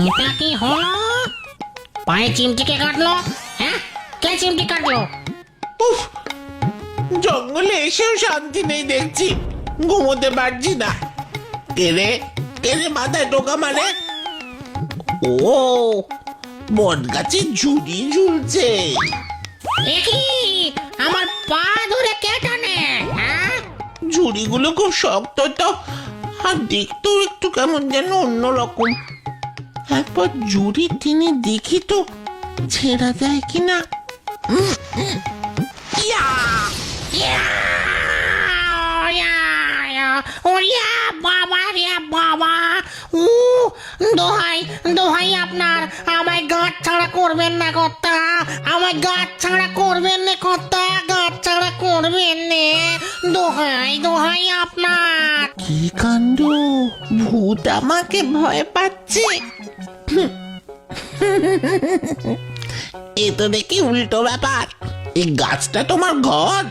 এটা কি হলো? পায়ে চিমটিকে কাটলো? হ্যাঁ, কে চিমটি কাটলো? উফ, জঙ্গলে এসেও শান্তি নেই দেখছি, ঘুমোতে পারছি না। কেড়ে কেড়ে মাথায় টোকা মারে। ও, বট গাছে ঝুড়ি ঝুলছে। দেখি আমার পা ধরে কে টানে? হ্যাঁ, ঝুড়িগুলো খুব শক্ত তো, আর দেখতেও একটু কেমন যেন অন্যরকম। একবার ঝুড়ি টেনে দেখি তো ছেঁড়া যায় কিনা। ইয়া! ওরিয়া বাবা রে বাবা! উ দোহাই দোহাই আপনার, আমায় গাঁট ছাড়া করবেন না কর্তা, আমায় গাঁট ছাড়া করবেন না কর্তা, গাঁট ছাড়া করবেন না। দোহাই দোহাই আপনার। কি কাণ্ড, ভূত আমাকে ভয় পাচ্ছে। এ তো দেখি উল্টো ব্যাপার। এই গাছটা তোমার ঘর?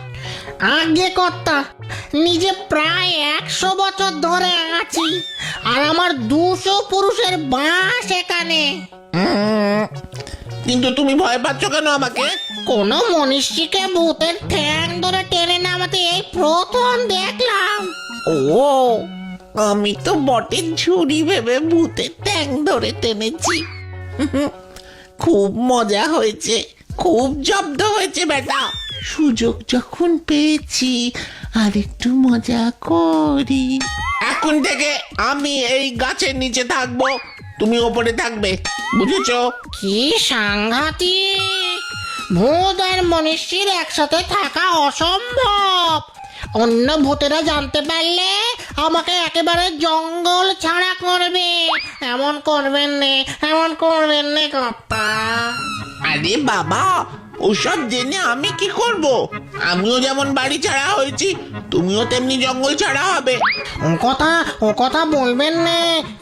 আগে কর্তা, নিজে প্রায় 100 বছর ধরে আছি, আর আমার 200 পুরুষের বাস এখানে। কিন্তু তুমি ভয় পাচ্ছ কেন আমাকে? কোন মনীষীকে ভূতের ঠ্যাং ধরে টেনে নামাতে এই প্রথম দেখলাম। ও, আমি তো বটের ঝুড়ি ভেবে ভূতের ট্যাং ধরে টেনেছি। খুব মজা হয়েছে, খুব জব্দ হয়েছে বেটা। সুযোগ যখন পেয়েছি আর একটু মজা করি। এখন থেকে আমি এই গাছের নিচে থাকবো, তুমি ওপরে থাকবে, বুঝেছো? কি সাংঘাতিক! ভূত আর মনীষীর একসাথে থাকা অসম্ভব। অন্য ভূতেরা জানতে পারলে আমাকে একেবারে জঙ্গল ছাড়া করবে। এমন করবেন নে, এমন করবেন নে কর্তা। আরে বাবা, ওসব জেনে আমি কি করব? আমিও যেমন বাড়ি ছাড়া হয়েছি, তুমিও তেমনি জঙ্গল ছাড়া হবে। ও কথা বলবেন নে।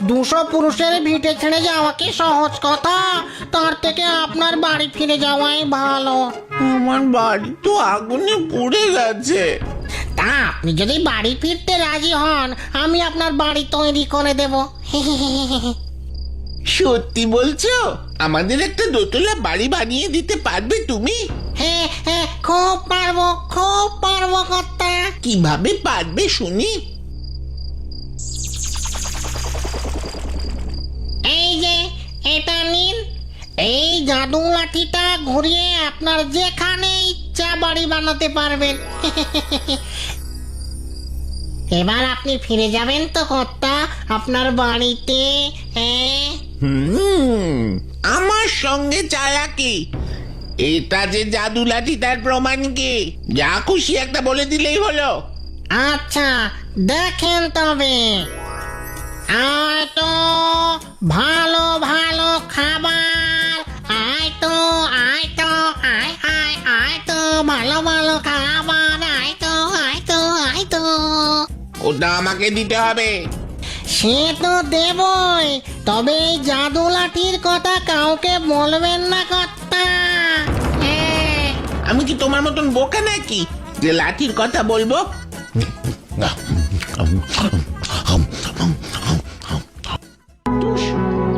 200 পুরুষের ভিটে ছেড়ে যাওয়া কি সহজ কথা? তার থেকে আপনার বাড়ি ফিরে যাওয়াই ভালো। আমার বাড়ি তো আগুনে পুড়ে গেছে। তা আপনি যদি বাড়ি ফিরতে রাজি হন, আমি আপনার বাড়ি তৈরি করে দেব। সত্যি বলছো? আমাদের একটা দোতলা বাড়ি বানিয়ে দিতে পারবে তুমি? হ্যাঁ হ্যাঁ, খুব পারবো কর্তা। কিভাবে পারবে শুনি? এই যে এটা নিন, এই জাদু লাঠিটা ঘুরিয়ে আপনার যেখানে ইচ্ছা বাড়ি বানাতে পারবেন। এবার আপনি ফিরে যাবেন তো কর্তা আপনার বাড়িতে? হ্যাঁ, আমার সঙ্গে চালাকি? এটা যে জাদু লাঠি তার প্রমাণ কি? যা খুশি একটা বলে দিলেই হলো। আচ্ছা দেখেন তবে। আয় তো ভালো ভালো খাবার, আয় তো আয় তো, আয় আয় আয় তো ভালো ভালো খাবার, আয় তো আয় তো আয় তো। ওটা আমাকে দিতে হবে। সে তো দেবই, তবে এই জাদু লাঠির কথা কাউকে বলবেন না কর্তা। হ্যাঁ, আমি কি তোমার মতন বোকা নাকি যে লাঠির কথা বলবো?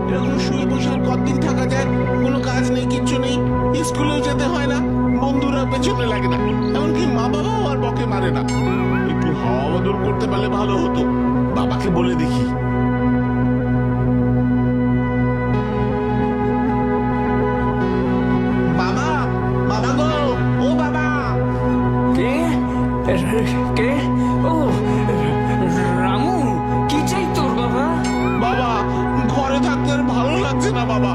এরকম শুয়ে বসে আর কতদিন থাকা যায়? কোনো কাজ নেই, কিচ্ছু নেই, স্কুলেও যেতে হয় না, বন্ধুরা পেছনে লাগে না, এমনকি মা বাবাও আর বকে মারে না। একটু হাওয়া বদল করতে পারলে ভালো হতো, বাবাকে বলে দেখি। বাবা, বাবা গো, ও বাবা। কে কে? ও রামু, কি চাই তোর বাবা? বাবা, ঘরে থাকতে আর ভালো লাগছে না বাবা,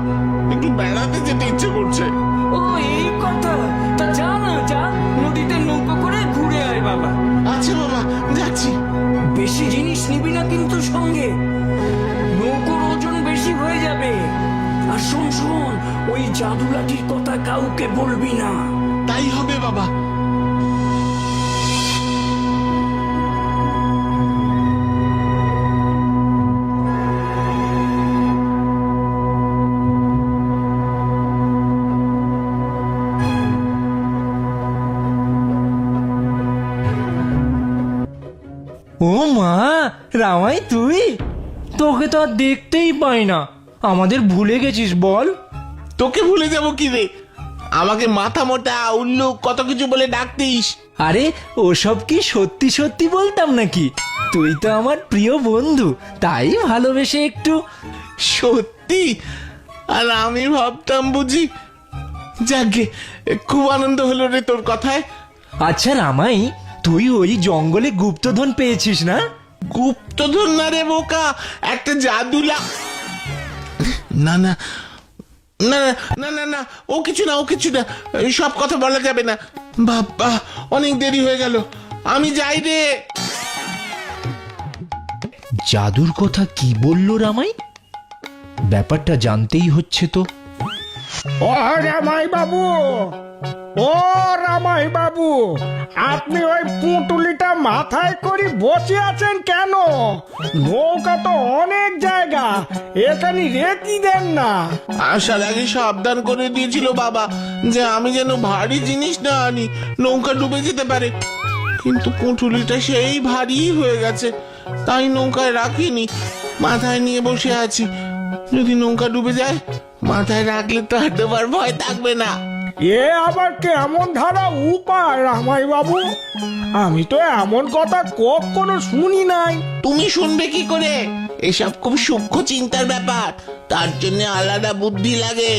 একটু বেড়াতে যেতে ইচ্ছে করছে। ও এই কথা, তা যা না যা, নদীতে নৌকো করে ঘুরে আয় বাবা। আচ্ছা বাবা, যাচ্ছি। বেশি জিনিস নিবি না কিন্তু সঙ্গে, নৌকোর ওজন বেশি হয়ে যাবে। আর শোন শোন, ওই জাদু লাঠির কথা কাউকে বলবি না। তাই হবে বাবা। ও মা, রামাই তুই? তোকে তো আর দেখতেই পাই না, আমাদের ভুলে গেছিস বল? তোকে ভুলে যাব কি রে? আমাকে মাথা মোটা উল্লুক কত কিছু বলে ডাকতিস। আরে ওসব কি সত্যি সত্যি বলতাম নাকি? তুই তো আমার প্রিয় বন্ধু, তাই ভালোবেসে একটু। সত্যি? আর আমি ভাবতাম বুঝি। যাকে খুব আনন্দ হলো রে তোর কথায়। আচ্ছা রামাই, তুই ওই জঙ্গলে গুপ্তধন পেয়েছিস না? গুপ্তধন না রে বোকা, একটা জাদুলা। না না না না না না, ও কিছু না, ও কিছু না, সব কথা বলা যাবে না। বাবা অনেক দেরি হয়ে গেল, আমি যাই রে। জাদুর কথা কি বললো রামাই? ব্যাপারটা জানতেই হচ্ছে তো। ও রামাই বাবু, ও রামাই বাবু, আপনি ওই পুঁটুলিটা মাথায় করে বসে আছেন কেন? নৌকা তো অনেক জায়গা, এখানে রেখে দেন না। আসার আগে সাবধান করে দিয়েছিল বাবা যে আমি যেন ভারী জিনিস না আনি, নৌকা ডুবে যেতে পারে। কিন্তু পুঁটুলিটা সেই ভারী হয়ে গেছে, তাই নৌকায় রাখিনি, মাথায় নিয়ে বসে আছি। যদি নৌকা ডুবে যায়, মাথায় রাখলে তো আর ডোবার ভয় থাকবে না। এ আবার কেমন ধারা উপায় রামাই বাবু? আমি তো এমন কথা কখনো শুনি নাই। তুমি শুনবে কি করে? এসব খুব সূক্ষ্ম চিন্তার ব্যাপার, তার জন্য আলাদা বুদ্ধি লাগে।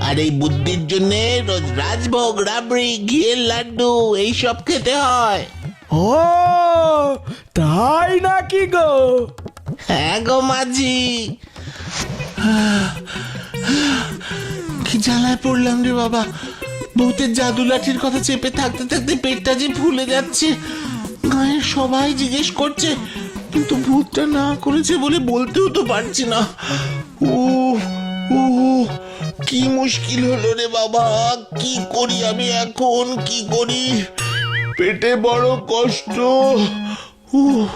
আর এই বুদ্ধির জন্য রোজ রাজভোগ, রাবড়ি, ঘিয়ের লাড্ডু এইসব খেতে হয়। ও তাই নাকি গো? হ্যাঁ গো মাঝি, কি জ্বালায় পড়লাম রে বাবা। ভূতের জাদু লাঠির কথা চেপে থাকতে থাকতে পেটটা যে ফুলে যাচ্ছে। গায়ের সবাই জিজ্ঞেস করছে, কিন্তু ভূতটা না করেছে বলে বলতেও তো পারছি না। ও ও কি মুশকিল হলো রে বাবা, কি করি আমি এখন, কি করি? পেটে বড় কষ্ট। উহ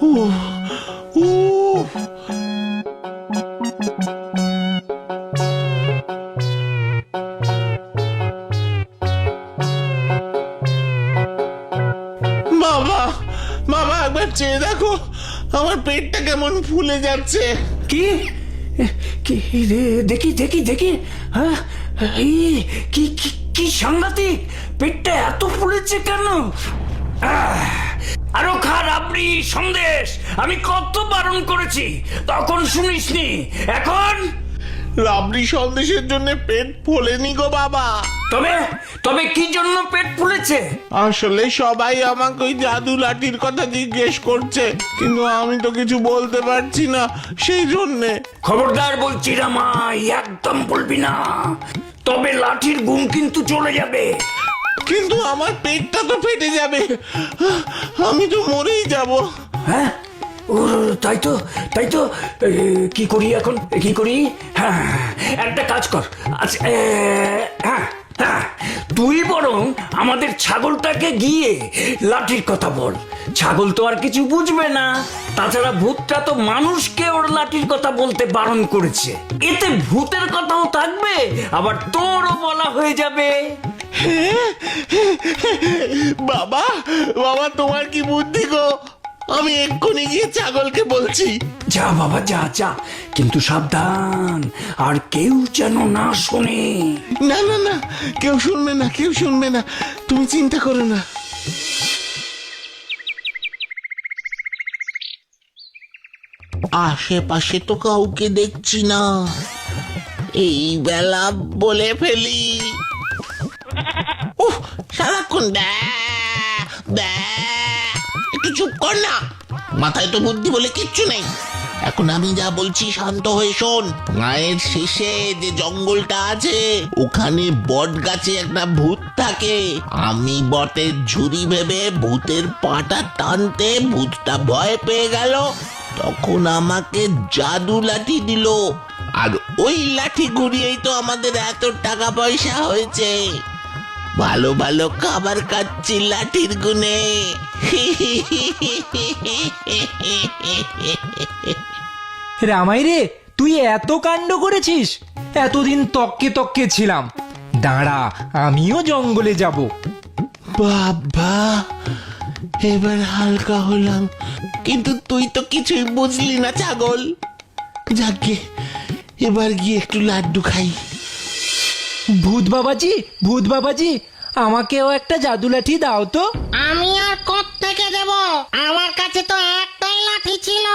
উহ উহ বাবা, বাবা একবার চেয়ে দেখো, আমার পেটটা কেমন ফুলে যাচ্ছে। কি কি রে? দেখি দেখি দেখি। হ্যাঁ, এই, কি কি কি সাংঘাতিক! পেটটা এত ফুলেছে কেন? আরো খা রাবড়ি, সন্দেশ। আমি কত বারণ করেছি, তখন শুনিসনি। এখন রাবড়ি সন্দেশের জন্য পেট ফোলেনি গো বাবা। তবে তবে কি জন্য পেট ফুলেছে? আসলে সবাই আমাকে ওই জাদু লাঠির কথা জিজ্ঞেস করছে, কিন্তু আমি তো কিছু বলতে পারছি না, সেই জন্যে। খবরদার বলছি রামাই, একদম বলবি না, তবে লাঠির গুণ কিন্তু চলে যাবে। কিন্তু আমার পেটটা তো ফেটে যাবে, আমি তো মরেই যাব। হ্যাঁ, ও তাই তো, তাই তো। কি করি এখন, কি করি? হ্যাঁ, একটা কাজ কর। আচ্ছা, হ্যাঁ হ্যাঁ, তুই বরং আমাদের ছাগলটাকে গিয়ে লাঠির কথা বল। ছাগল তো আর কিছু বুঝবে না, তাছাড়া ভূতটা তো মানুষকে ওর লাঠির কথা বলতে বারণ করেছে। এতে ভূতের কথাও থাকবে, আবার তোরও বলা হয়ে যাবে। বাবা, বাবা তোমার কি বুদ্ধি গো? আমি এক্ষুনি গিয়ে ছাগলকে বলছি। যা বাবা, যা যা, কিন্তু সাবধান, আর কেউ যেন না শোনে। না না না, কেউ শুনবে না, কেউ শুনবে না, তুমি চিন্তা করো না। আশেপাশে তো কাউকে দেখছি না, এই বেলা বলে ফেলি। উফ, সারাক্ষণ একটু চুপ কর না, মাথায় তো বুদ্ধি বলে কিচ্ছু নেই। এখন আমি যা বলছি শান্ত হয়ে শোন। গায়ের শেষে যে জঙ্গলটা আছে, ওখানে বট গাছে একটা ভূত থাকে। আমি বটের ঝুড়ি ভেবে ভূতের পাটা টানতে ভূতটা ভয় পেয়ে গেল, তখন আমাকে জাদু লাঠি দিল, আর ওই লাঠি ঘুরিয়েই তো আমাদের এত টাকা পয়সা হয়েছে। ভালো ভালো খাবার খাচ্ছি লাঠির গুনে। রামাই রে, তুই এত কাণ্ড করেছিস? এতদিন তককে তককে ছিলাম, দাঁড়া আমিও জঙ্গলে যাব। বাবা, এবার হালকা হলাম, কিন্তু তুই তো কিছুই বুঝলি না ছাগল। যাকে এবার গিয়ে একটু লাড্ডু খাই। ভূত বাবাজি আমাকেও একটা জাদু লাঠি দাও তো। আমি আর কোত্থেকে দেব? আমার কাছে তো একটাই লাঠি ছিল,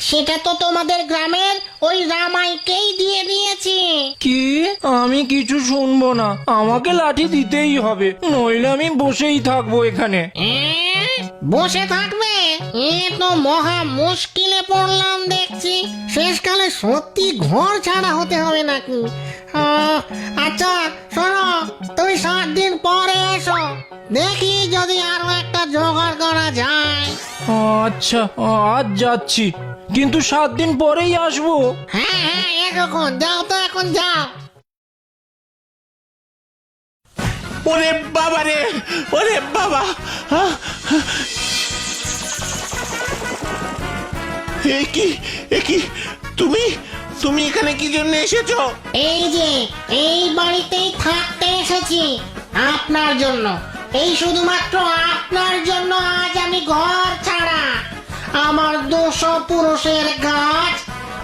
সেটা তো তোমাদের গ্রামের ওই রামাইকেই দিয়ে দিয়েছি। কি? আমি কিছু শুনবো না, আমাকে লাঠি দিতেই হবে, নইলে আমি বসেই থাকবো এখানে। বসে থাকবে? এ তো মহা মুশকিলে পড়লাম দেখছি। শেষকালে সত্যি ঘর ছাড়া হতে হবে নাকি? আচ্ছা শোনো, তুমি 7 দিন পরে এসো, দেখি যদি আরো একটা জোগাড় করা যায়। আচ্ছা, আজ যাচ্ছি, কিন্তু 7 দিন পরেই আসবো। হ্যাঁ এরকম যাও তো, এখন যাও। ওরে বাবা রে, ওরে বাবা! এ কি তুমি এখানে কি জন্য এসেছো? এই যে এই বাড়িতেই থাকতে এসেছি আপনার জন্য, এই শুধুমাত্র আপনার জন্য আজ আমি ঘর ছাড়া। আমার 200 পুরুষের গাছ,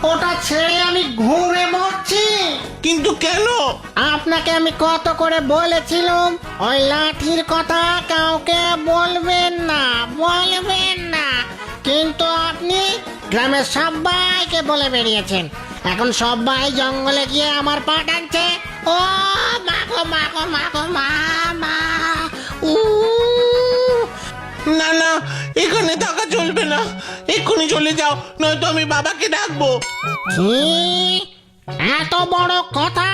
ওটা ছেড়ে আমি ঘুরে মরছি। কিন্তু কেন? আপনাকে আমি কত করে বলেছিলাম ওই লাঠির কথা কাউকে বলবেন না, কিন্তু আপনি গ্রামের সবাইকে বলে বেরিয়েছেন। এখন সবাই জঙ্গলে গিয়ে আমার পা টানছে। ও মা উ না, এখানে থাকা চলবে না, এক্ষুনি চলে যাও, নয়তো আমি বাবাকে ডাকবো। কি? এত বড় কথা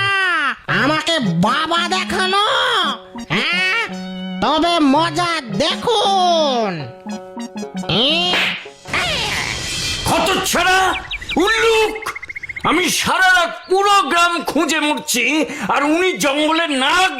আমাকে বাবা দেখানো? হ্যাঁ, তবে মজা দেখুন। হতচ্ছাড়া, উল্লুক! আমি সারা রাত পুরো গ্রাম খুঁজে মরছি, আর উনি জঙ্গলের নাক